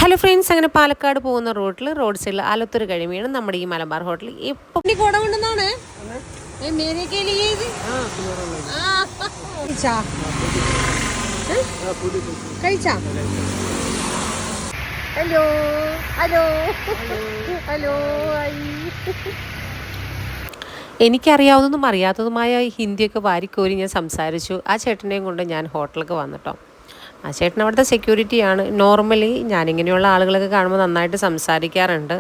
Hello friends, അങ്ങനെ പാലക്കാട് പോകുന്ന road സൈഡിൽ ആലത്തൂർ കഴിയുകയാണ് നമ്മുടെ ഈ മലബാർ ഹോട്ടൽ. ഇപ്പം കുട കൊണ്ടുവന്നാണ് കഴിച്ചാ. Hello hello hello. എനിക്കറിയാവുന്നതും അറിയാത്തതുമായ ഹിന്ദിയൊക്കെ വാരിക്കോരി ഞാൻ സംസാരിച്ചു. ആ ചേട്ടനെയും കൊണ്ട് ഞാൻ ഹോട്ടലിലേക്ക് വന്നിട്ടോ. ആ ചേട്ടൻ അവിടുത്തെ സെക്യൂരിറ്റിയാണ്. നോർമലി ഞാനിങ്ങനെയുള്ള ആളുകളൊക്കെ കാണുമ്പോൾ നന്നായിട്ട് സംസാരിക്കാറുണ്ട്.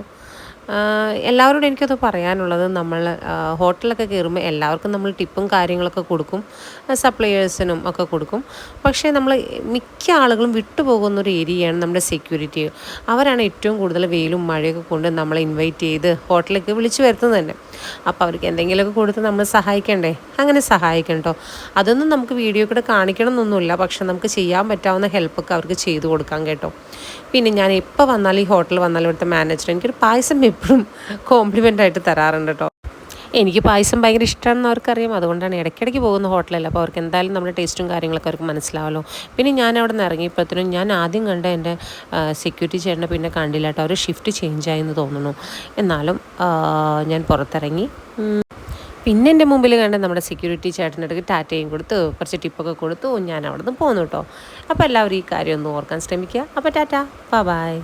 എല്ലാവരോടും എനിക്കത് പറയാനുള്ളത്, നമ്മൾ ഹോട്ടലൊക്കെ കയറുമ്പോൾ എല്ലാവർക്കും നമ്മൾ ടിപ്പും കാര്യങ്ങളൊക്കെ കൊടുക്കും, സപ്ലയേഴ്സിനും ഒക്കെ കൊടുക്കും. പക്ഷേ നമ്മൾ മിക്ക ആളുകളും വിട്ടുപോകുന്നൊരു ഏരിയയാണ് നമ്മുടെ സെക്യൂരിറ്റി. അവരാണ് ഏറ്റവും കൂടുതൽ വെയിലും മഴയൊക്കെ കൊണ്ട് നമ്മളെ ഇൻവൈറ്റ് ചെയ്ത് ഹോട്ടലിലേക്ക് വിളിച്ചു വരുത്തുന്നത് തന്നെ. അപ്പോൾ അവർക്ക് എന്തെങ്കിലുമൊക്കെ കൊടുത്ത് നമ്മൾ സഹായിക്കണ്ടേ? അങ്ങനെ സഹായിക്കണം കേട്ടോ. അതൊന്നും നമുക്ക് വീഡിയോ കൂടെ കാണിക്കണം എന്നൊന്നുമില്ല, പക്ഷെ നമുക്ക് ചെയ്യാൻ പറ്റാവുന്ന ഹെൽപ്പൊക്കെ അവർക്ക് ചെയ്തു കൊടുക്കാം കേട്ടോ. പിന്നെ ഞാൻ എപ്പോൾ വന്നാലും ഈ ഹോട്ടലിൽ വന്നാലും ഇവിടുത്തെ മാനേജർ എനിക്കൊരു പായസം എപ്പോഴും കോംപ്ലിമെൻ്റായിട്ട് തരാറുണ്ട് കേട്ടോ. എനിക്ക് പായസം ഭയങ്കര ഇഷ്ടമാണെന്ന് അവർക്കറിയാം. അതുകൊണ്ടാണ് ഇടയ്ക്കിടയ്ക്ക് പോകുന്ന ഹോട്ടലല്ല. അപ്പോൾ അവർക്ക് എന്തായാലും നമ്മുടെ ടേസ്റ്റും കാര്യങ്ങളൊക്കെ അവർക്ക് മനസ്സിലാവല്ലോ. പിന്നെ ഞാൻ അവിടെ നിന്ന് ഇറങ്ങിയപ്പോഴത്തേനും ഞാൻ ആദ്യം കണ്ട എൻ്റെ സെക്യൂരിറ്റി ചേട്ടനെ പിന്നെ കണ്ടില്ല കേട്ടോ. അവർ ഷിഫ്റ്റ് ചേഞ്ച് ആയെന്ന് തോന്നുന്നു. എന്നാലും ഞാൻ പുറത്തിറങ്ങി. പിന്നെ എൻ്റെ മുമ്പിൽ കണ്ട നമ്മുടെ സെക്യൂരിറ്റി ചേട്ടനടുക്ക് ടാറ്റയും കൊടുത്തു, കുറച്ച് ടിപ്പൊക്കെ കൊടുത്തു. ഞാൻ അവിടെ നിന്ന് പോന്നു കേട്ടോ. അപ്പോൾ എല്ലാവരും ഈ കാര്യം ഒന്ന് ഓർക്കാൻ ശ്രമിക്കുക. അപ്പോൾ ടാറ്റ, ബൈ.